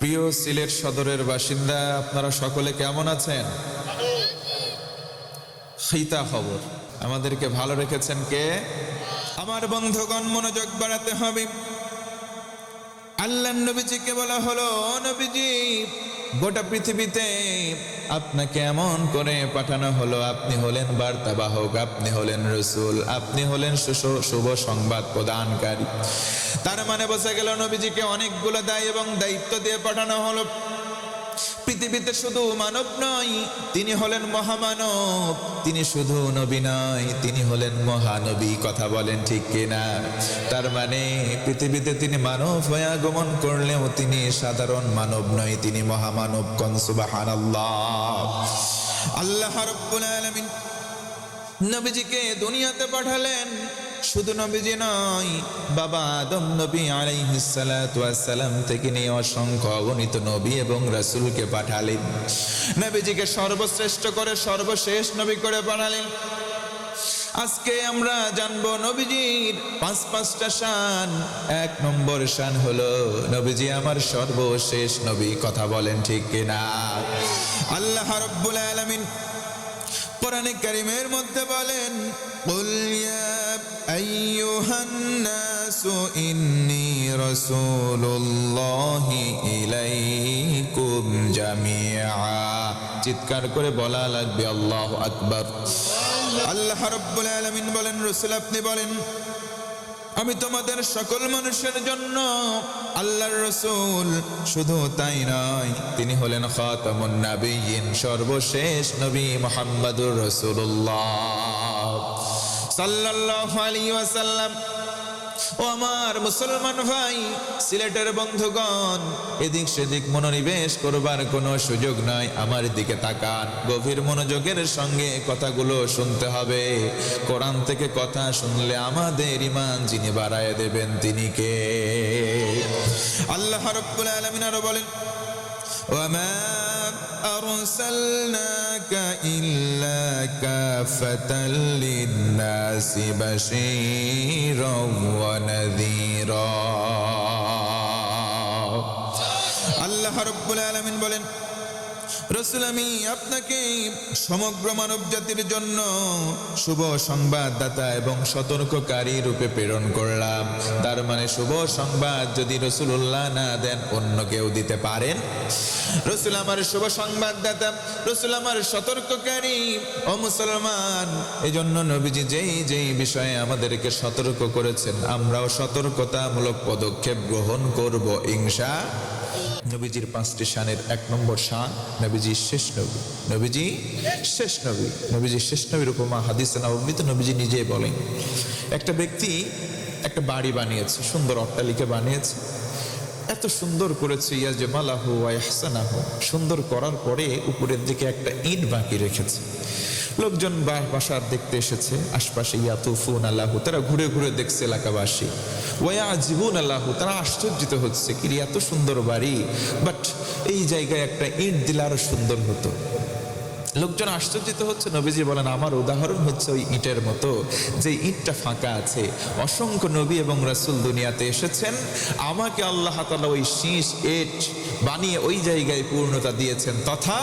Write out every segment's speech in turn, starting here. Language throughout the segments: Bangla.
প্রিয় সিলেট সদরের বাসিন্দা, আপনারা সকলে কেমন আছেন? খিতা খবর, আমাদেরকে ভালো রেখেছেন কে? আমার বন্ধুগণ, মনোযোগ বাড়াতে হবে। আল্লাহর নবীজিকে বলা হলো, নবীজি গোটা পৃথিবীতে আপনাকে এমন করে পাঠানো হলো, আপনি হলেন বার্তাবাহক, আপনি হলেন রসুল, আপনি হলেন শুভ সংবাদ প্রদানকারী। তার মানে বোঝা গেল নবীজিকে অনেকগুলো দায় এবং দায়িত্ব দিয়ে পাঠানো হলো। পৃথিবীতে শুধু মানব নয়, তিনি হলেন মহামানব। তিনি শুধু নবী নয়, তিনি হলেন মহানবী। কথা বলেন ঠিক কিনা? তার মানে পৃথিবীতে তিনি মানব হয়ে আগমন করলেও তিনি সাধারণ মানব নয়, তিনি মহামানব। কোন সুবহানাল্লাহ। আল্লাহ রাব্বুল আলামিন নবীজিকে দুনিয়াতে পাঠালেন। শুধু নবীজি নয়, বাবা আদম নবী আলাইহিস সালাতু ওয়াস সালাম থেকে নিয়ে অসংখ্য অগণিত নবী এবং রাসূলকে পাঠালেন। নবীজিকে সর্বশ্রেষ্ঠ করে সর্বশেষ নবী করে পাঠালেন। আজকে আমরা জানবো নবীজির পাঁচটা শান। এক নম্বর শান হলো, নবীজি আমার সর্বশেষ নবী। কথা বলেন ঠিক কিনা? আল্লাহ রাব্বুল আলামিন কোরআনে কারীমের মধ্যে বলেন, কুল ইয়া আইয়ুহান নাসু ইন্নী রাসূলুল্লাহি ইলাইকুম জামিআ। চিৎকার করে বলা লাগবে আল্লাহু আকবার। আল্লাহ রাব্বুল আলামিন বলেন, রাসূল আপনি বলেন, আমি তোমাদের সকল মানুষের জন্য আল্লাহর রাসূল। শুধু তাই নয়, তিনি হলেন খাতামুন নাবিয়্যিন, সর্বশেষ নবী মুহাম্মদুর রাসূলুল্লাহ সাল্লাল্লাহু আলাইহি ওয়াসাল্লাম। ও আমার মুসলমান ভাই, সিলেটের বন্ধুগণ, এদিক সেদিক মনোনিবেশ করবার কোনো সুযোগ নাই। আমার দিকে তাকান, গভীর মনোযোগের সঙ্গে কথাগুলো শুনতে হবে। কোরআন থেকে কথা শুনলে আমাদের ঈমান যিনি বাড়ায় দেবেন তিনি কে? আল্লাহ রাব্বুল আলামিন আরো বলেন, ওয়ামা আরসালনাকা ইল্লা কাফাতাল লিন্নাসি বাশীরাও ওয়া নাযীরা। আল্লাহ রাব্বুল আলামিন বলেন, রাসূল আমি আপনাকে সমগ্র মানব জাতির জন্য শুভ সংবাদদাতা এবং সতর্ককারী রূপে প্রেরণ করলাম। তার মানে শুভ সংবাদ যদি রাসূলুল্লাহ না দেন, অন্য কেউ দিতে পারেন? রাসূল আমার শুভ সংবাদদাতা, রাসূল আমার সতর্ককারী। ও মুসলমান, এজন্য নবীজি যেই বিষয়ে আমাদেরকে সতর্ক করেছেন, আমরাও সতর্কতামূলক পদক্ষেপ গ্রহণ করব ইনশাআল্লাহ। নবীজির পাঁচটি শানের এক নম্বর শান, নবীজি শেষ নবী। নবীজি শেষ নবী। নবীজি শেষ নবীর উপমা হাদিসে নববীতে নবীজি নিজেই বলেন, একটা ব্যক্তি একটা বাড়ি বানিয়েছে, সুন্দর অট্টালিকা বানিয়েছে, এত সুন্দর করেছে, ইয়াজমালাহু ওয়া ইহসানাহু, সুন্দর করার পরে উপরের দিকে একটা ইট বাকি রেখেছে। লোকজন বাসার দেখতে এসেছে, আশপাশে ইয়াতুফুন আল্লাহু, তারা ঘুরে ঘুরে দেখছে এলাকাবাসী। ওয়াজিবুন আল্লাহু, তারা আশ্চর্যিত হচ্ছে, কি এত সুন্দর বাড়ি, বাট এই জায়গায় একটা ইট দিলে আরো সুন্দর হতো। লোকজন আশ্চর্যিত হচ্ছে। নবীজি বলেন, আমার উদাহরণ হচ্ছে ওই ইটের মতো, যে ইটটা ফাঁকা আছে। অসংখ্য নবী এবং রাসূল দুনিয়াতে এসেছেন, আমাকে আল্লাহ তাআলা ওই শীষ ইট বানিয়ে ওই জায়গায় পূর্ণতা দিয়েছেন, তথা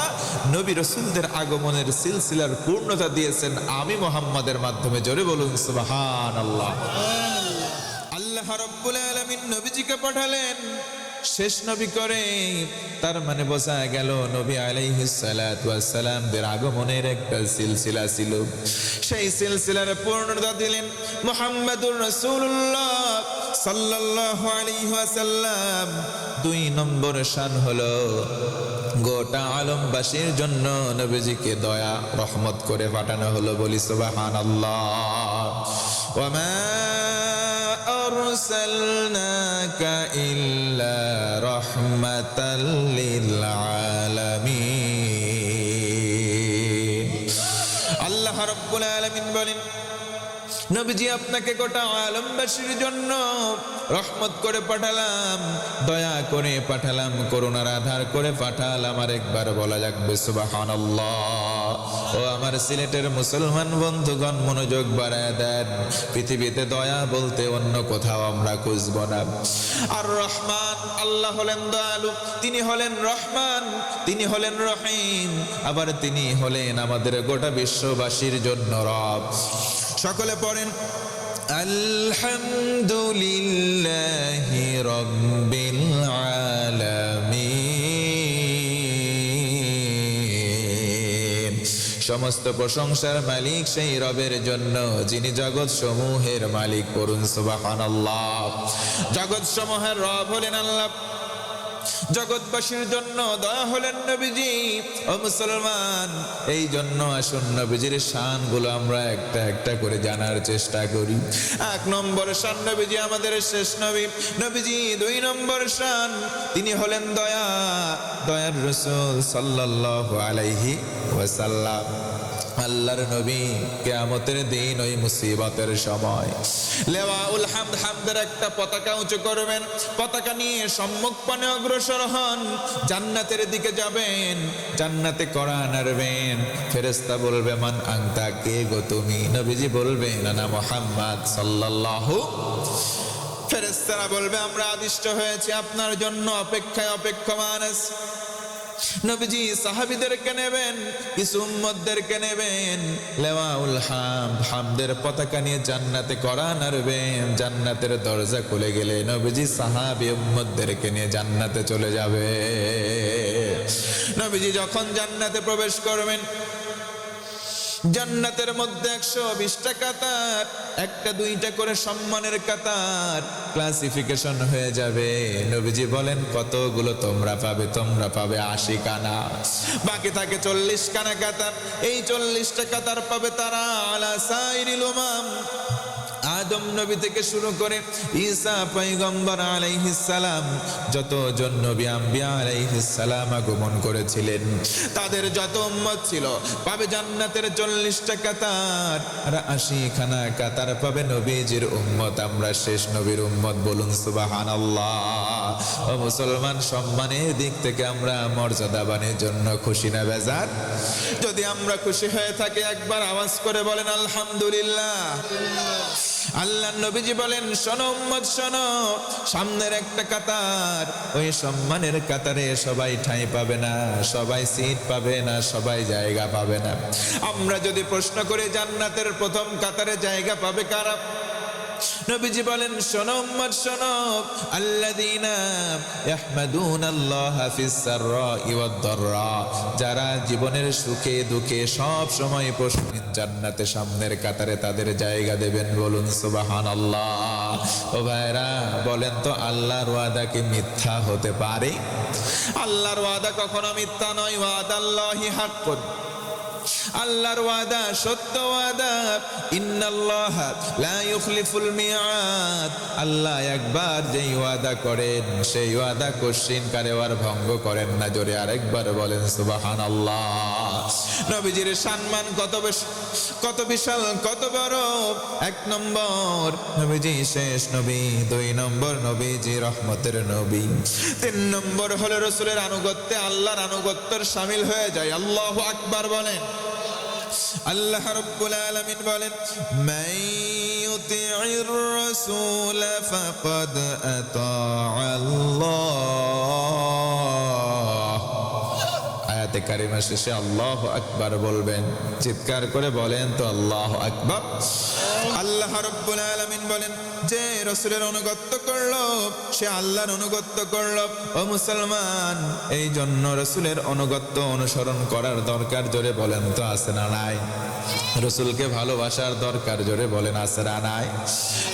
নবী রাসূলদের আগমনের সিলসিলার পূর্ণতা দিয়েছেন আমি মুহাম্মাদের মাধ্যমে। জোরে বলুন সুবহানাল্লাহ। আল্লাহ রাব্বুল আলামিন নবীজিকে পাঠালেন শেষ নবী করে। তার মানে বোঝা গেল নবী আলাইহিস সালাতু ওয়াস সালামদের আগমনের একটা সিলসিলা ছিল, সেই সিলসিলার পূর্ণতা দিলেন মুহাম্মাদুর রাসূলুল্লাহ সাল্লাল্লাহু আলাইহি ওয়াসাল্লাম। দুই নম্বর শান হলো, গোটা আলমবাসীর জন্য নবীজিকে দয়া রহমত করে পাঠানো হলো। বলি সুবহানাল্লাহ। ওয়ামা আরসালনাকা ইল্লা রাহমাতাল লিল আলামিন। আল্লাহ রাব্বুল আলামিন বলেন, নবীজি আপনাকে গোটা আলমবাসীর জন্য রহমত করে পাঠালাম, দয়া করে পাঠালাম, করুণার আধার করে পাঠালাম। আর একবার বলা যাবে সুবহানাল্লাহ। ও আমার সিলেটের মুসলমান বন্ধুগণ, মনোযোগ বাড়ায় দেন। পৃথিবীতে দয়া বলতে অন্য কোথাও আমরা খুঁজব না। আর রহমান, আল্লাহ হলেন দয়ালু, তিনি হলেন রহমান, তিনি হলেন রহিম, আবার তিনি হলেন আমাদের গোটা বিশ্ববাসীর জন্য রব। সকলে পড়েন আলহামদুলিল্লাহি রাব্বিল আলামিন। সমস্ত প্রশংসার মালিক সেই রবের জন্য যিনি জগৎ সমূহের মালিক। পড়ুন সুবহানাল্লাহ। জগৎ সমূহের রব হলেন আল্লাহ, জগৎবাসীর জন্য দয়া হলেন নবীজি। ও মুসলমান, এই জন্য আসুন নবীজির শানগুলো আমরা একটা একটা করে জানার চেষ্টা করি। 1 নম্বর শান, নবীজি আমাদের শেষ নবী। নবীজি 2 নম্বর শান, তিনি হলেন দয়া, দয়ার রাসূল সাল্লাল্লাহু আলাইহি ওয়াসাল্লাম। আল্লাহর নবী কিয়ামতের দিন ওই মুসিবতের সময় লেওয়াউল হামদ, হামদের একটা পতাকা উঁচু করবেন, পতাকা নিয়ে সম্মুখপানে অগ্রসর হন, জান্নাতের দিকে যাবেন, জান্নাতে কড়া নাড়বেন। ফেরেশতা বলবে মান আনতা, কে গো তুমি? নবীজি বলবেন আনা মুহাম্মদ সাল্লাল্লাহু। ফেরেশতারা বলবে আমরা আদিষ্ট হয়েছি আপনার জন্য, অপেক্ষায় অপেক্ষমান আছি। নবীজি সাহাবীদেরকে নেবেন, কিছু উম্মতদেরকে নেবেন, লেওয়াউল হামদ, হামদের পতাকা নিয়ে জান্নাতে কড়া নাড়বেন। জান্নাতের দরজা খুলে গেলে নবীজি সাহাবী উম্মতদেরকে নিয়ে জান্নাতে চলে যাবে। নবীজি যখন জান্নাতে প্রবেশ করবেন, জান্নাতের মধ্যে 120টা কাতার, একটা দুইটা করে সম্মানের কাতার ক্লাসিফিকেশন হয়ে যাবে। নবীজি বলেন কতগুলো তোমরা পাবে? তোমরা পাবে 80 কানা, বাকি থাকে 40 কানা কাতার। এই 40টা কাতার পাবে তারা আলা সাইরিল উমাম, আদম নবী থেকে শুরু করে ঈসা পয়গম্বর আলাইহিস সালাম, যতজন নবী আম্বিয়া আলাইহিস সালাম আগমন করেছিলেন, তাদের যত উম্মত ছিল পাবে জান্নাতের 40টা কাতার। আর 80 খানা কাতার পাবে নবীজির উম্মত, আমরা শেষ নবীর উম্মত। বলুন সুবহানাল্লাহ। ও মুসলমান, সম্মানের দিক থেকে আমরা মর্যাদাবানের জন্য খুশি না বেজার? যদি আমরা খুশি হয়ে থাকি একবার আওয়াজ করে বলেন আলহামদুলিল্লাহ। আল্লাহ নবীজি বলেন শোনো উম্মত শোনো, সামনের একটা কাতার, ওই সম্মানের কাতারে সবাই ঠাঁই পাবে না, সবাই সিট পাবে না, সবাই জায়গা পাবে না। আমরা যদি প্রশ্ন করি জান্নাতের প্রথম কাতারে জায়গা পাবে কারা? নবীজি বলেন শোনো উম্মত শোনো, আল্লাযীনা ইয়াহমাদুনাল্লাহা ফিস সাররাই ওয়াদ দাররা, যারা জীবনের সুখে দুঃখে সব সময় প্রশংসা, জান্নাতে সামনের কাতারে তাদের জায়গা দেবেন। বলুন সুবহানাল্লাহ। ও ভাইরা বলেন তো, আল্লাহর ওয়াদা কি মিথ্যা হতে পারে? আল্লাহর ওয়াদা কখনো মিথ্যা নয়। ওয়াদাল্লাহি হাক্কুন, আল্লাহর ওয়াদা সত্য ওয়াদা। ইন্নাল্লাহা লা ইউখলিফুল মিআদ, আল্লাহ একবার যেই ওয়াদা করেন সেই ওয়াদা কোশ্চিন কারেওয়ার ভঙ্গ করেন না। জোরে আরেকবার বলেন সুবহানাল্লাহ। নবীজির সম্মান কত বিশাল, কত বড়। 1 নম্বর নবীজি শেষ নবী, 2 নম্বর নবীজি রহমতের নবী, 3 নম্বর হলো রাসূলের আনুগত্যে আল্লাহর আনুগত্যের শামিল হয়ে যায়। আল্লাহু আকবার বলেন। আল্লাহ রাব্বুল আলামিন বলেন মান ইউতি'ইর রাসূল ফাকাদ আতা'আল্লাহ। আয়াতে কারিমা শেষে আল্লাহু আকবার বলবেন, চিৎকার করে বলেন তো আল্লাহু আকবার। আল্লাহ রাব্বুল আলামিন বলেন যে রাসূলের অনুগত্য করলো সে আল্লাহর অনুগত্য করলো। ও মুসলমান, এই জন্য রাসূলের অনুগত্য অনুসরণ করার দরকার। জোরে বলেন তো আছে না নাই? রাসূলকে ভালোবাসার দরকার। জোরে বলেন আছে না নাই?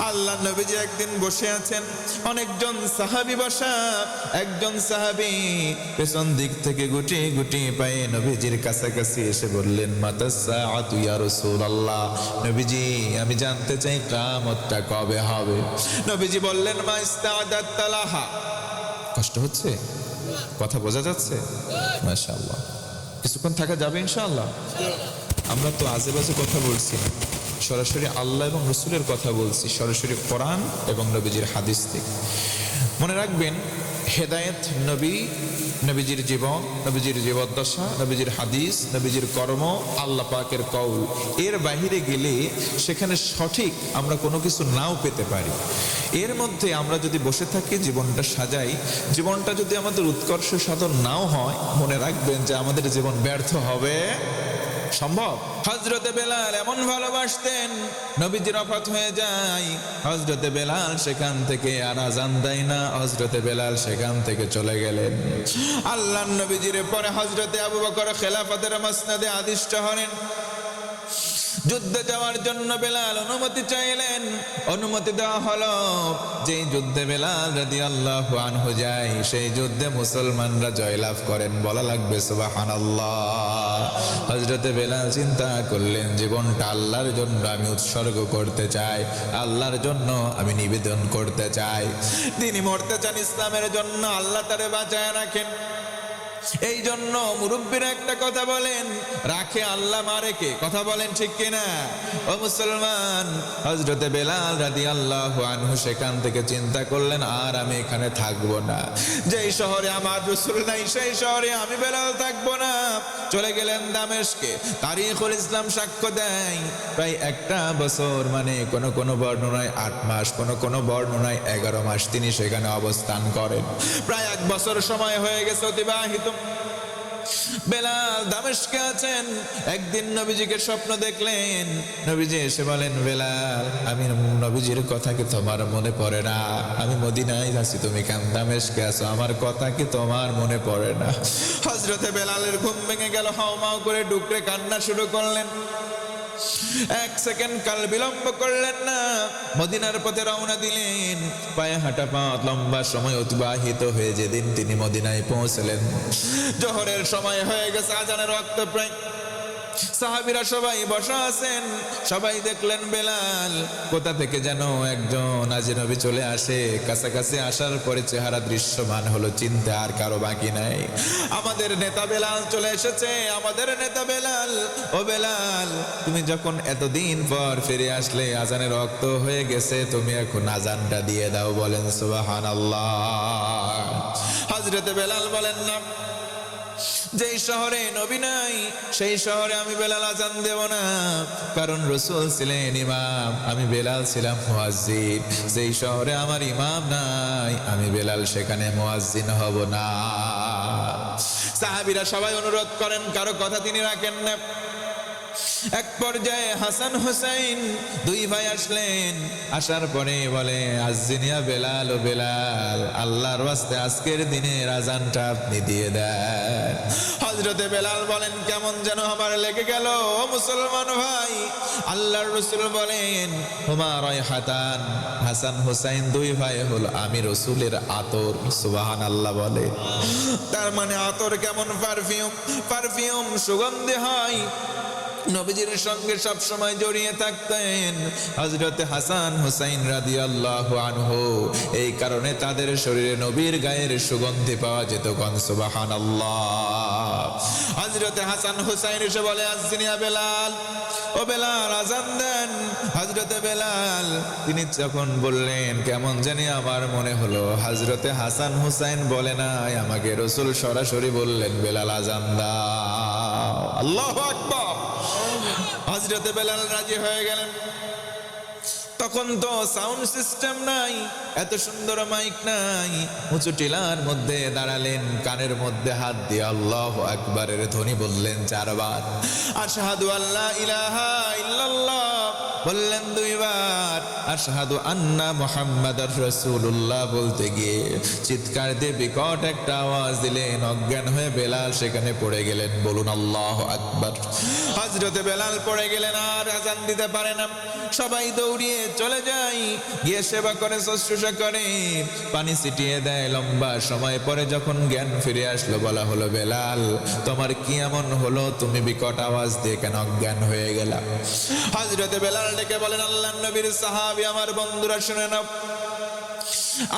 আল্লাহ নবীজি একদিন বসে আছেন, অনেকজন সাহাবী বসা। একজন সাহাবী পেছন দিক থেকে গুটি গুটি পায়ে নবীজির কাছাকাছি এসে বললেন মাতাস সাআতু ইয়া রাসূলুল্লাহ, নবীজি আমি জানতে চাই কিয়ামতটা কবে হবে? নবীজি বললেন মা ইস্তাআদাত লাহা। কষ্ট হচ্ছে? কথা বোঝা যাচ্ছে? মাশাআল্লাহ। কিছুক্ষণ থাকা যাবে ইনশাআল্লাহ। আমরা তো আজেবাজে কথা বলছি না, সরাসরি আল্লাহ এবং রসুলের কথা বলছি, সরাসরি কোরআন এবং নবীজির হাদিস থেকে। মনে রাখবেন, হেদায়েত নবীজির জীবন, নবীজির জীবদ্দশা, নবীজির হাদিস, নবীজির কর্ম, আল্লাহ পাকের কওল। এর বাহিরে গেলে সেখানে সঠিক আমরা কোনো কিছু নাও পেতে পারি। এর মধ্যে আমরা যদি বসে থাকি, জীবনটা সাজাই, জীবনটা যদি আমাদের উৎকর্ষ সাধন নাও হয়, মনে রাখবেন যে আমাদের জীবন ব্যর্থ হবে। সম্ভব? হযরতে বেলাল এমন ভালোবাসতেন, নবীজির ওফাত হয়ে যায়, হযরতে বেলাল সেখান থেকে আর আজান দেয় না, হযরতে বেলাল সেখান থেকে চলে গেলেন। আল্লাহর নবীজির পরে হযরতে আবু বকর খেলাফতের মসনদে আদিষ্ট হলেন। যুদ্ধে যাওয়ার জন্য বেলাল অনুমতি চাইলেন, অনুমতি দেওয়া হলো। যেই যুদ্ধে বেলাল রাদিয়াল্লাহু আনহু যায়, সেই যুদ্ধে মুসলমানরা জয়লাভ করেন। বলা লাগবে সুবহানাল্লাহ। হযরতে বেলাল চিন্তা করলেন, জীবনটা আল্লাহর জন্য আমি উৎসর্গ করতে চাই, আল্লাহর জন্য আমি নিবেদন করতে চাই। তিনি মরতে চান ইসলামের জন্য, আল্লাহ তারে বাঁচায় রাখেন। এই জন্য মুরব্বীরা একটা কথা বলেন, রাখে আল্লাহ মারে কে? কথা বলেন ঠিক কিনা? ও মুসলমান, হযরতে বেলাল রাদিয়াল্লাহু আনহু সেখান থেকে চিন্তা করলেন, আর আমি এখানে থাকবো না। যেই শহরে আমার রাসূল নাই, সেই শহরে আমি বেলাল থাকবো না। চলে গেলেন দামেস্কে। তারিখুল ইসলাম সাক্ষ্য দেয়, প্রায় একটা বছর, মানে কোন বর্ণনায় 8 মাস, কোন বর্ণনায় 11 মাস তিনি সেখানে অবস্থান করেন। প্রায় 1 বছর সময় হয়ে গেছে অতিবাহিত। বেলাল দামেস্কে আছেন। একদিন নবীজিকে স্বপ্ন দেখলেন। নবীজি এসে বলেন, বেলাল, আমি নবীজির কথা কি তোমার মনে পড়ে না? আমি মদিনায় আছি, তুমি কেন দামেস্কে আছো? আমার কথা কি তোমার মনে পড়ে না? হযরতে বেলালের ঘুম ভেঙে গেল, হাউমাউ করে ডুকরে কান্না শুরু করলেন। 1 সেকেন্ড কাল বিলম্ব করলেন না, মদিনার পথে রওনা দিলেন। পায়ে হাঁটা পথ, লম্বা সময় অতিবাহিত হয়ে যেদিন তিনি মদিনায় পৌঁছলেন, জোহরের সময় হয়ে গেছে, আজানের ওয়াক্ত প্রায়। সাহাবীরা সবাই বসা আছেন। সবাই দেখলেন বেলাল কোথা থেকে যেন একজন আজনবী চলে আসে। কাছাকাছি আসার পরে চেহারা দৃশ্যমান হলো, চিন্তা আর কারো বাকি নাই। আমাদের নেতা বেলাল চলে এসেছে, আমাদের নেতা বেলাল। ও বেলাল, তুমি যখন এতদিন পর ফিরে আসলে, আজানের রক্ত হয়ে গেছে, তুমি এখন আজানটা দিয়ে দাও। বলেন সুবহানাল্লাহ। হযরতে বেলাল বলেন, না, যেই শহরে নবী নাই, সেই শহরে আমি বেলাল আজান দেব না। কারণ রাসূল ছিলেন ইমাম, আমি বেলাল ছিলাম মুয়াজ্জিন। যেই শহরে আমার ইমাম নাই, আমি বেলাল সেখানে মুয়াজ্জিন হব না। সাহাবীরা সবাই অনুরোধ করেন, কারো কথা তিনি রাখেন না। এক পর্যায়ে হাসান হুসাইন 2 ভাই আসলেন। আসার পরে বলে, আজ্জিনিয়া বেলাল, ও বেলাল, আল্লাহর ওয়াস্তে আজকের দিনের আজানটা আপনি দিয়ে দেন। হযরতে বেলাল বলেন, কেমন যেন আমার লেগে গেল। ও মুসলমান ভাই, আল্লাহর রাসূল বলেন, হুমা রায়হাতান, হাসান হুসাইন 2 ভাই হলো আমি রাসূলের আতর। সুবহানাল্লাহ বলে। তার মানে আতর কেমন? পারফিউম সুগন্ধি হয়। নবীজির সঙ্গে সব সময় জড়িয়ে থাকতেন হযরতে হাসান হুসাইন রাদিয়াল্লাহু আনহু। এই কারণে তাদের শরীরে নবীর গায়ের সুগন্ধি পাওয়া যেত। কোন সুবহানাল্লাহ। হযরতে হাসান হুসাইন এসে বলে, আজ্জিনিয়া বেলাল, ও বেলাল আজান দেন। হযরতে বেলাল তিনি যখন বললেন, কেমন জানি আমার মনে হলো হযরতে হাসান হুসাইন বলে নাই, আমাকে রাসূল সরাসরি বললেন, বেলাল আজান দাও। আল্লাহু আকবার। হযরতে বেলাল রাজি হয়ে গেলেন। তখন তো সাউন্ড সিস্টেম নাই, এত সুন্দর মাইক নাই। উঁচু টিলার মধ্যে দাঁড়ালেন, কানের মধ্যে হাত দিয়ে আল্লাহু আকবারের ধ্বনি বললেন 4 বার। আশহাদু আল্লা ইলাহা ইল্লাল্লাহ বললেন 2 বার। আশহাদু আন্না মুহাম্মাদুর রাসূলুল্লাহ বলতে গিয়ে চিৎকার দিয়ে বিকট একটা আওয়াজ দিলেন। অজ্ঞান হয়ে বেলাল সেখানে পড়ে গেলেন। বলুন আল্লাহু আকবার। হযরতে বেলাল পড়ে গেলেন, আর আজান দিতে পারে না। সবাই দৌড়িয়ে চলে যায়, গিয়ে সেবা করে, শুশ্রূষা করে, পানি ছিটিয়ে দেয়। লম্বা সময় পরে যখন জ্ঞান ফিরে আসলো, বলা হলো, বেলাল তোমার কি এমন হলো? তুমি বিকট আওয়াজ দিয়ে কেন অজ্ঞান হয়ে গেলা? হযরতে বেলাল ডেকে বলেন, আল্লাহর নবীর সাহাবী আমার বন্ধুরা শুনে নাও,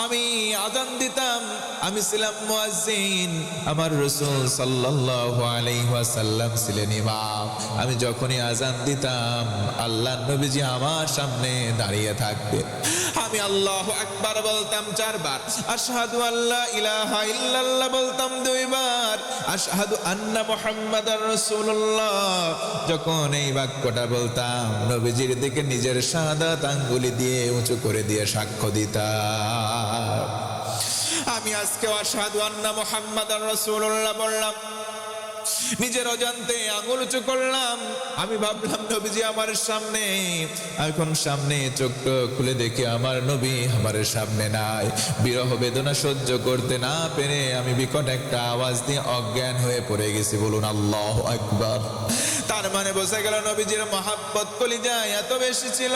আমি আযান দিতাম, আমি ছিলাম মুয়াজ্জিন, আমার রাসূল সাল্লাল্লাহু আলাইহি ওয়াসাল্লাম ছিলেন ইমাম। আমি যখনই আযান দিতাম আল্লাহর নবীজি আমার সামনে দাঁড়িয়ে থাকতেন। আমি আল্লাহু আকবার বলতাম 4 বার, আশহাদু আল্লা ইলাহা ইল্লাল্লাহ বলতাম 2 বার, আশহাদু আন্না মুহাম্মাদার রাসূলুল্লাহ। যখন এই বাক্যটা বলতাম নবীজির দিকে নিজের শাহাদাত আঙ্গুলি দিয়ে উঁচু করে দিয়ে সাক্ষ্য দিতাম। আমি আজকে আশহাদু আন্না মুহাম্মাদার রাসূলুল্লাহ বললাম, নিজের অজান্তে আঙুল উঁচু করলাম। আমি ভাবলাম নবীজি আমার সামনে। এখন সামনে চোখ খুলে দেখি আমার নবী আমার সামনে নাই। বিরহ বেদনা সহ্য করতে না পেরে আমি বিকট একটা আওয়াজ দিয়ে অজ্ঞান হয়ে পড়ে গেছি। বলুন আল্লাহু আকবার। তার মানে বোঝা গেল নবীজির মহাব্বত কলিজায় এত বেশি ছিল,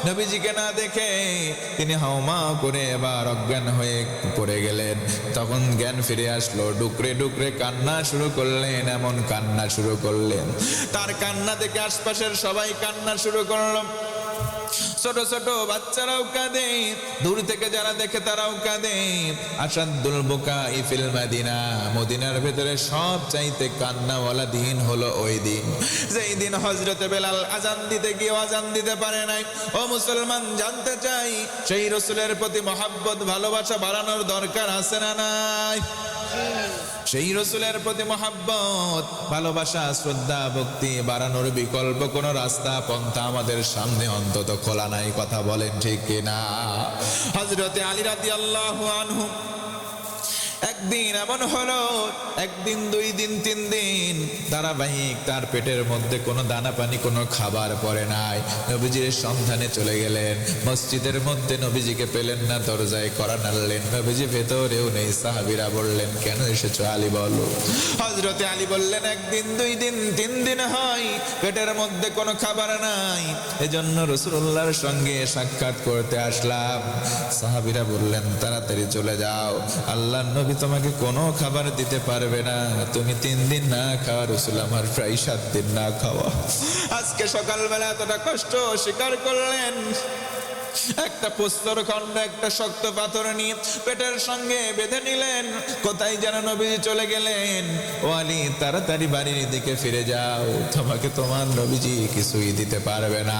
নবীজিকে না দেখে তিনি হাউমাউ করে এবার অজ্ঞান হয়ে পড়ে গেলেন। তখন জ্ঞান ফিরে আসলো, ডুকরে ডুকরে কান্না শুরু করলেন, এমন কান্না শুরু করলেন, তার কান্না দেখে আশপাশের সবাই কান্না শুরু করলো। ছোট ছোট বাচ্চারাও কাঁদে, দূর থেকে যারা দেখে তারাও কাঁদে। আসাদুল বুকাই ফিল মাদিনা, মদিনার ভেতরে সব চাইতে কান্নাওয়ালা দিন হলো ওই দিন, যেই দিন হযরতে বেলাল আজান দিতে গিয়ে আজান দিতে পারে নাই। ও মুসলমান, জানতে চাই সেই রাসূলের প্রতি মহব্বত ভালোবাসা বাড়ানোর দরকার আছে না নাই? সেই রাসূলের প্রতি মহব্বত ভালোবাসা শ্রদ্ধা ভক্তি বাড়ানোর বিকল্প কোন রাস্তা পন্থা আমাদের সামনে অন্তত খোলা নাই। কথা বলেন ঠিক কিনা? হযরতে আলী রাদিয়াল্লাহু আনহু একদিন এমন হলো, একদিন 2 দিন 3 দিন ধারাবাহিক তার পেটের মধ্যে কোনো দানা পানি কোনো খাবার পড়ে নাই। নবীজির সন্ধানে চলে গেলেন, মসজিদের মধ্যে নবীজিকে পেলেন না, দরজায় কড়া নাড়লেন, নবীজি ভেতরেও নেই। সাহাবীরা বললেন, কেন এসেছো আলী বলো। হযরতে আলী বললেন, একদিন 2 দিন 3 দিন হয় পেটের মধ্যে কোনো খাবার নাই, এজন্য রাসূলুল্লাহর সঙ্গে সাক্ষাৎ করতে আসলাম। সাহাবীরা বললেন, তাড়াতাড়ি চলে যাও, আল্লাহর নবী তোমাকে কোনো খাবার দিতে পারবে না। তুমি 3 দিন না খাওয়া, রাসূল আমার প্রায় 7 দিন না খাওয়া। আজকে সকালবেলা এতটা কষ্ট স্বীকার করলেন। একটা প্রস্তর খণ্ড একটা শক্ত পাথর নিয়ে পেটের সঙ্গে বেঁধে নিলেন। কোথায় যেন নবীজি চলে গেলেন। ও আলী, তাড়াতাড়ি বাড়ির দিকে ফিরে যাও, তোমাকে তোমার নবীজি কিছুই দিতে পারবে না।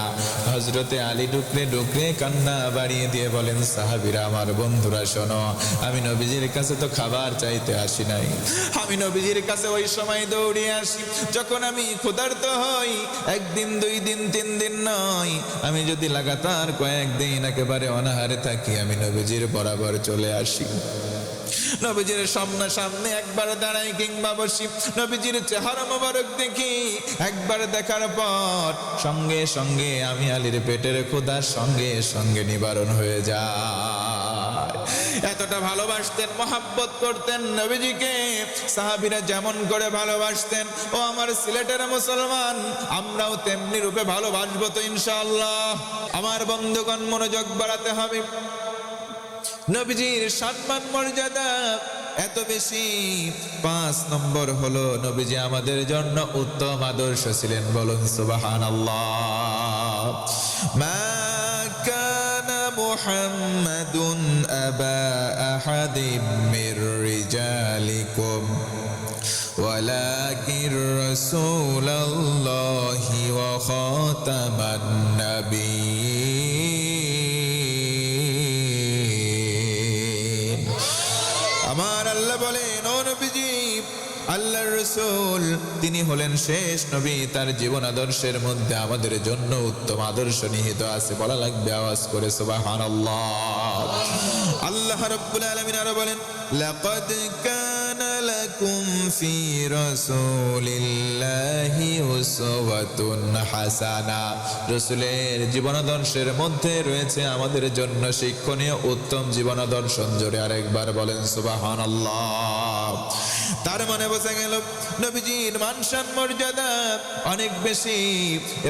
হযরতে আলী ডুকরে ডুকরে কান্না বাড়িয়ে দিয়ে বলেন, সাহাবীরা আমার, বন্ধুরা শোনো, আমি নবীজির কাছে তো খাবার চাইতে আসি নাই। আমি নবীজির কাছে ওই সময় দৌড়িয়ে আসি যখন আমি ক্ষুধার্ত হই। 1 দিন 2 দিন 3 দিন নয়, আমি যদি লাগাতার কয়েকদিন একেবারে অনাহারে থাকি, আমি নবীজির বরাবর চলে আসি। নবীজির সামনে একবার দাঁড়াই কিংবা বসি, নবীজির চেহারা মোবারক দেখি। একবার দেখার পর সঙ্গে সঙ্গে আমি আলীর পেটের ক্ষুধা সঙ্গে সঙ্গে নিবারণ হয়ে যায়। এতটা ভালোবাসতেন, মহাব্বত করতেন নবীজিকে। সাহাবীরা যেমন করে ভালোবাসতেন, ও আমার সিলেটের মুসলমান, আমরাও তেমনি রূপে ভালোবাসবো তো ইনশাআল্লাহ। আমার বন্ধুগণ, মনোযোগ বাড়াতে হবে। নবীজির সম্মান মর্যাদা এত বেশি। 5 নম্বর হলো, নবীজি আমাদের জন্য উত্তম আদর্শ ছিলেন। বলুন সুবহানাল্লাহ। মা কানা মুহাম্মাদুন আবা আহাদিম মির রিজালিকুম ওয়ালাকিন রাসূলুল্লাহি ওয়া খাতামান নাবিয়্যিন। আমার আল্লাহ বলেন, ও নবীজি, আল্লাহর রাসূল তিনি হলেন শেষ নবী। তার জীবন আদর্শের মধ্যে আমাদের জন্য উত্তম আদর্শ নিহিত আছে। বলা লাগবে আওয়াজ করে সুবহানাল্লাহ। আল্লাহ রাব্বুল আলামিন আরো বলেন, লাকাদ কানা লাকুম ফি রাসূলিল্লাহি উসওয়াতুন হাসানা। রাসূলের জীবন আদর্শের মধ্যে রয়েছে আমাদের জন্য শিক্ষণীয় উত্তম জীবন দর্শন। জোরে আরেকবার বলেন সুবহানাল্লাহ। তার মানে বোঝা গেল নবীজির মান-শান মর্যাদা অনেক বেশি,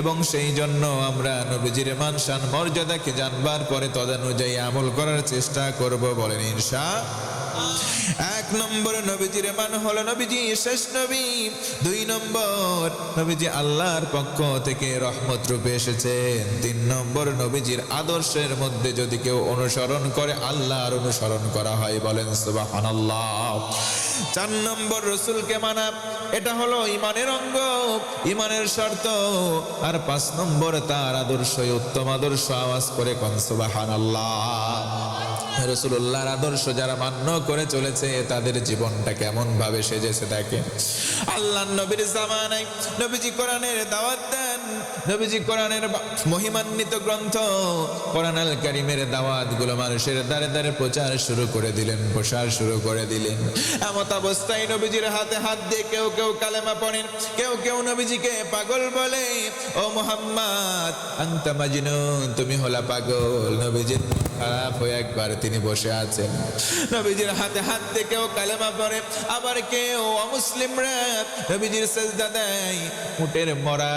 এবং সেই জন্য আমরা নবীজির মান-শান মর্যাদাকে জানবার পরে তদানুযায়ী আমল করার চেষ্টা করব। বলেন ইনশাআল্লাহ। নম্বর নবীজির মান হলো নবীজি শেষ নবী। 2 নম্বর নবীজি আল্লাহর পক্ষ থেকে রহমত রূপে এসেছেন। 3 নম্বর নবীজির আদর্শের মধ্যে যদি কেউ অনুসরণ করে আল্লাহর অনুসরণ করা হয়, বলেন সুবহানাল্লাহ। 4 নম্বর রসুলকে মানা, এটা হলো ইমানের অঙ্গ, ইমানের শর্ত। আর 5 নম্বর তার আদর্শই উত্তম আদর্শ, আওয়াজ করে কোন সুবহানাল্লাহ। রাসূলুল্লাহর আদর্শ যারা মান্য করে চলেছে তাদের জীবনটা কেমন ভাবে সেজেছে দেখেন। আল্লাহর নবীর জামানায় নবীজি কোরআনের দাওয়াত দেন, নবীজি কোরআনের মহিমান্বিত গ্রন্থ কোরআন আল কারীমের দাওয়াতগুলো মানুষের দ্বারে দ্বারে প্রচার শুরু করে দিলেন, প্রসার শুরু করে দিলেন। এমত অবস্থায় নবীজির হাতে হাত দিয়ে কেউ কেউ কালেমা পড়েন, কেউ কেউ নবীজিকে পাগল বলে। ও মুহাম্মদ আনতা মাজনুন, তুমি হলা পাগল। নবীজির খারাপ হয়ে একবার তিনি বসে আছেন, নবীজির হাতে হাত দিয়ে কেউ কালেমা পড়ে, আবার কেউ অমুসলিমরা নবীজির সেজদা দেয়। উটের মরা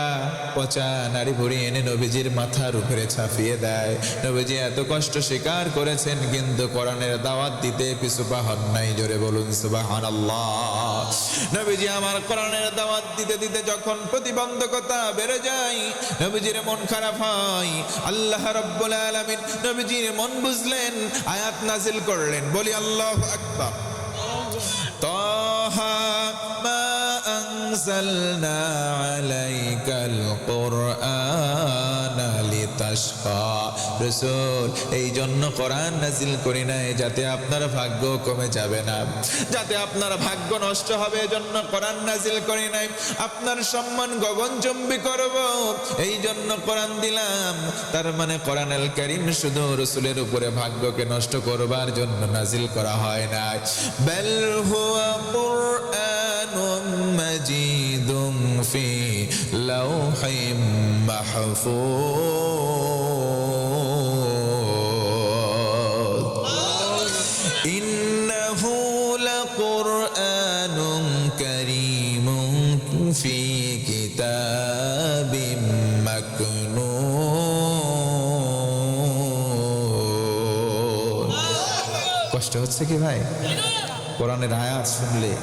পচা নারী ভুড়ি এনে নবীজির মাথার উপরে ছাপিয়ে দেয়। নবীজি এত কষ্ট স্বীকার করেছেন কিন্তু কোরআনের দাওয়াত দিতে পিছুপা হন নাই, জোরে বলুন সুবহানাল্লাহ। নবীজি আমার কোরআনের দাওয়াত দিতে দিতে যখন প্রতিবন্ধকতা বেড়ে যায়, নবীজির মন খারাপ হয়, আল্লাহ রাব্বুল আলামিন নবীজির মন বুঝলেন, আয়াত নাজিল করলেন। বলি আল্লাহু আকবার। তাহা মা আনজালনা আলাইকাল কুরআনা লিতাশকা। রাসূল এই জন্য কোরআন নাজিল করি নাই যাতে আপনার ভাগ্য কমে যাবে না, যাতে আপনার ভাগ্য নষ্ট হবে, এজন্য কোরআন নাজিল করি নাই। আপনার সম্মান গগনচুম্বী করব এই জন্য কোরআন দিলাম। তার মানে কোরআন আল কারীম শুধু রাসূলের উপরে ভাগ্যকে নষ্ট করবার জন্য নাজিল করা হয় না। বাল হুয়া কুরআনুম মাজিদুম ফি লাওহিম মাহফুজ। ইন্নাহু লাকুরআনুন কারীমুন ফি কিতাবিম মাকনুন। কষ্ট হচ্ছে কি ভাই? কোরআনের আয়াত শুনলে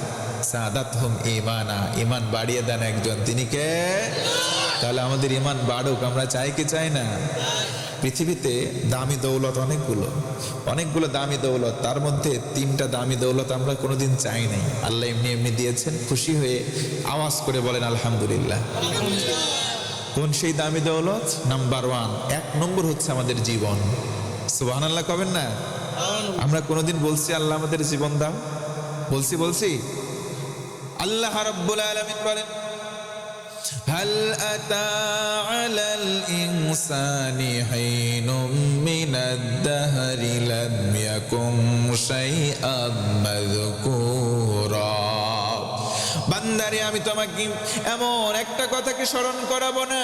সাদাতহুম ঈমানা, ঈমান বাড়িয়ে দেন একজন, তিনি কে? তাহলে আমাদের ঈমান বাড়ুক, আমরা চাই কি চাই না? পৃথিবীতে দামি দৌলত অনেকগুলো দামি দৌলত, তার মধ্যে 3টা দামি দৌলত আমরা কোনোদিন চাই নাই, আল্লাহ এমনি এমনি দিয়েছেন। খুশি হয়ে আওয়াজ করে বলেন আলহামদুলিল্লাহ। কোন সেই দামি দৌলত? নাম্বার 1, 1 নম্বর হচ্ছে আমাদের জীবন। সুবহানাল্লাহ কবেন না? আমরা কোনোদিন বলছি আল্লাহ আমাদের জীবন দাও? বলছি? আল্লাহ রাব্বুল আলামিন বলেন, হাল আতা আলাল ইনসানি হিনুম মিনাদ দাহরি লাম ইয়াকুম শাইআম মাযকুরা। বান্দারে আমি তোমাকে এমন একটা কথাকে স্মরণ করাবো না,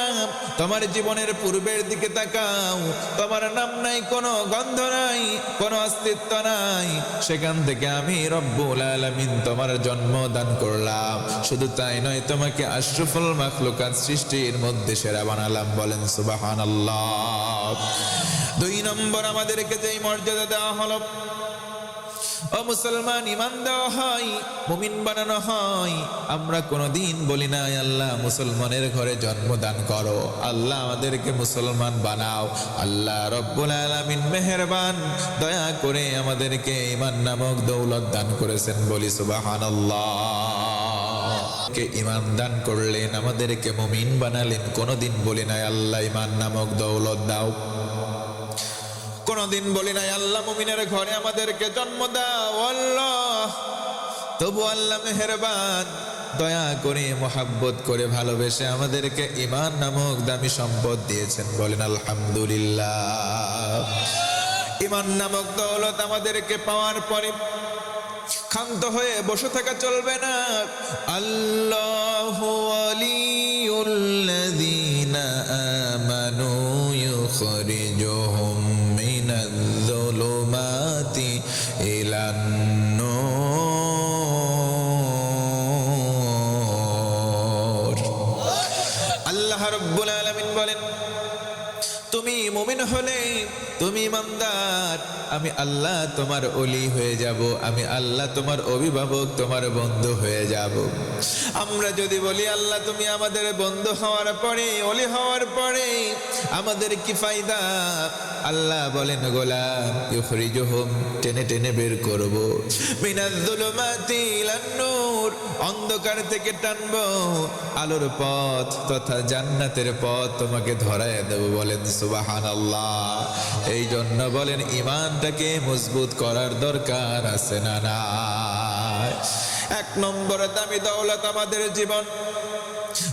তোমার জীবনের পূর্বের দিকে তাকাও, তোমার নাম নাই, কোনো গন্ধ নাই, কোনো অস্তিত্ব নাই, সেখান থেকে আমি রব্বুল আলামিন তোমার জন্ম দান করলাম। শুধু তাই নয়, তোমাকে আশরাফুল মাখলুকাত সৃষ্টির মধ্যে সেরা বানালাম, বলেন সুবহানাল্লাহ। 2 নম্বর আমাদেরকে যেই মর্যাদা দেওয়া হলো, ও মুসলমান, ঈমান দেওয়া হয়, মুমিন বানানো হয়। আমরা কোনোদিন বলি না আল্লাহ মুসলমানের ঘরে জন্মদান করো, আল্লাহ আমাদেরকে মুসলমান বানাও। আল্লাহ রব্বুল আলামিন মেহেরবান, দয়া করে আমাদেরকে ঈমান নামক দৌলত দান করেছেন, বলি সুবহানাল্লাহ। কে ঈমান দান করলেন, আমাদেরকে মুমিন বানালেন। কোনোদিন বলি না আল্লাহ ঈমান নামক দৌলত দাও, কোনদিন বলি নাই আল্লাহ মুমিনের ঘরে আমাদেরকে জন্ম দাও আল্লাহ। তবু আল্লাহ মেহেরবান, দয়া করে মোহাব্বত করে ভালোবেসে আমাদেরকে ঈমান নামক দামি সম্পদ দিয়েছেন, বলেন আলহামদুলিল্লাহ। ঈমান নামক দৌলত আমাদেরকে পাওয়ার পরে ক্ষান্ত হয়ে বসে থাকা চলবে না। আল্লাহু ওয়ালিউল্লাযীনা আমানু ইউখরিজুহুম মিনায-যুলুমাতি ইলান-নূর। আল্লাহ রাব্বুল আলামিন বলেন, তুমি তুমি মুমিন হলে, তুমি ইমানদার, আমি আল্লাহ তোমার ওলি হয়ে যাব, আমি আল্লাহ তোমার অভিভাবক, তোমার বন্ধু হয়ে যাব। আমরা যদি বলি আল্লাহ তুমি আমাদের বন্ধু হওয়ার পরে, ওলি হওয়ার পরে আমাদের কি ফায়দা? আল্লাহ বলেন গোলাম ইউখরিজুহুম, টেনে টেনে বের করব, মিনাজ-জুলুমাতি ইলান-নূর, অন্ধকার থেকে টানবো আলোর পথ তথা জান্নাতের পথ তোমাকে ধরায় দেব। বলেন সুবহানাল্লাহ। এই জন্য বলেন ঈমানটাকে মজবুত করার দরকার আছে না না? এক নম্বর দামি দৌলত আমাদের জীবন,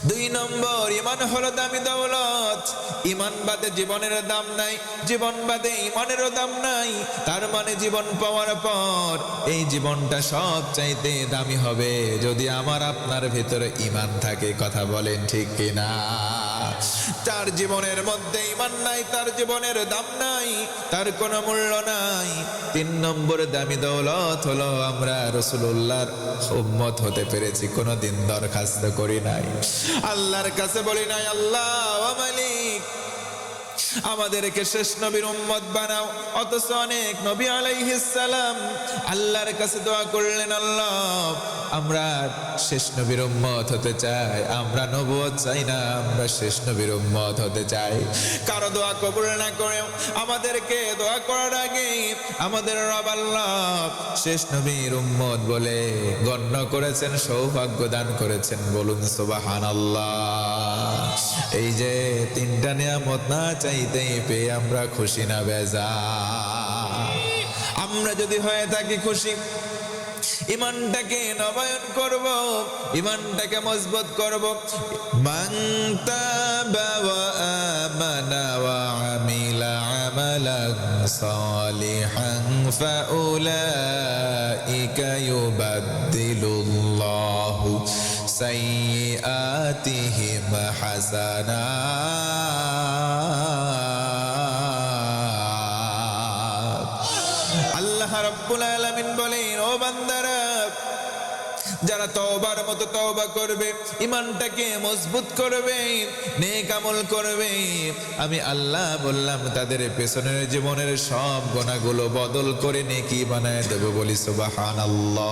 দুই নম্বর ঈমান হলো দামি দৌলত। ঈমান বাদে জীবনের দাম নাই, জীবন বাদে ঈমানেরও দাম নাই। তার মানে জীবন পাওয়ার পর এই জীবনটা সব চাইতে দামি হবে যদি আমার আপনার ভিতরে ঈমান থাকে। কথা বলেন ঠিক কিনা? তার জীবনের মধ্যে ঈমান নাই, তার জীবনের দাম নাই, তার কোনো মূল্য নাই। তিন নম্বর দামি দৌলত হলো আমরা রাসূলুল্লাহর উম্মত হতে পেরেছি, কোনোদিন দরখাস্ত করি নাই, আল্লাহর কাছে বলি নাই আল্লাহ ও মালিক আমাদেরকে শেষ নবীর উম্মত বানাও। অথচ অনেক নবী আলাইহিস সালাম আল্লাহর কাছে দোয়া করলেন, আল্লাহ আমরা শেষ নবীর উম্মত হতে চাই, আমরা নবুয়ত চাই না, আমরা শেষ নবীর উম্মত হতে চাই। কারো দোয়া কবুল না করে আমাদেরকে দোয়া করার আগে আমাদের রব আল্লাহ শেষ নবীর উম্মত বলে গণ্য করেছেন, সৌভাগ্য দান করেছেন। বলুন সুবহানাল্লাহ। এই যে তিনটা নিয়ামত না চাইতেই পেয়ে আমরা খুশি না বেজা? আমরা যদি হয়ে থাকি খুশি, ঈমানটাকে নবায়ন করব, ঈমানটাকে মজবুত করব। মান তাবা ওয়া আমানা ওয়া আমিলা আমালান সালিহান ফাউলাইকা ইউবাদদিলুল্লাহু সাইয়্যাতিহিম হাসানাত। আল্লাহ রাব্বুল আলামিন বলেন, ও বান্দারা, যারা তওবার মতো তওবা করবে, ঈমানটাকে মজবুত করবে, নেক আমল করবে, আমি আল্লাহ বললাম তাদের পেছনের জীবনের সব গুনাহগুলো বদল করে নেকি বানায় দেব। বলি সুবহানাল্লাহ।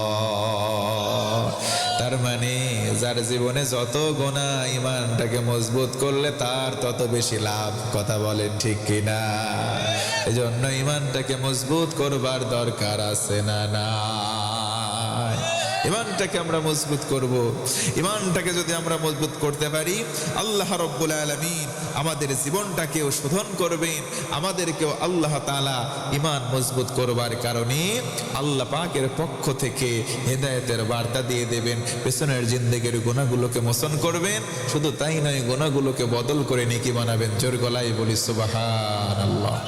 তার মানে যার জীবনে যত গুনাহ, ঈমানটাকে মজবুত করলে তার তত বেশি লাভ। কথা বলেন ঠিক কিনা? এজন্য ঈমানটাকে মজবুত করবার দরকার আছে না না? ঈমানটাকে আমরা মজবুত করব। ঈমানটাকে যদি আমরা মজবুত করতে পারি, আল্লাহ রাব্বুল আলামিন আমাদের জীবনটাকেও শোধন করবেন, আমাদেরকেও আল্লাহ তাআলা ঈমান মজবুত করবার কারণে আল্লাহ পাকের পক্ষ থেকে হেদায়েতের বার্তা দিয়ে দেবেন, পেছনের জিন্দেগির গুনাহগুলোকে মোচন করবেন। শুধু তাই নয়, গুনাহগুলোকে বদল করে নেকি বানাবেন। জোর গলায় বলি সুবহানাল্লাহ।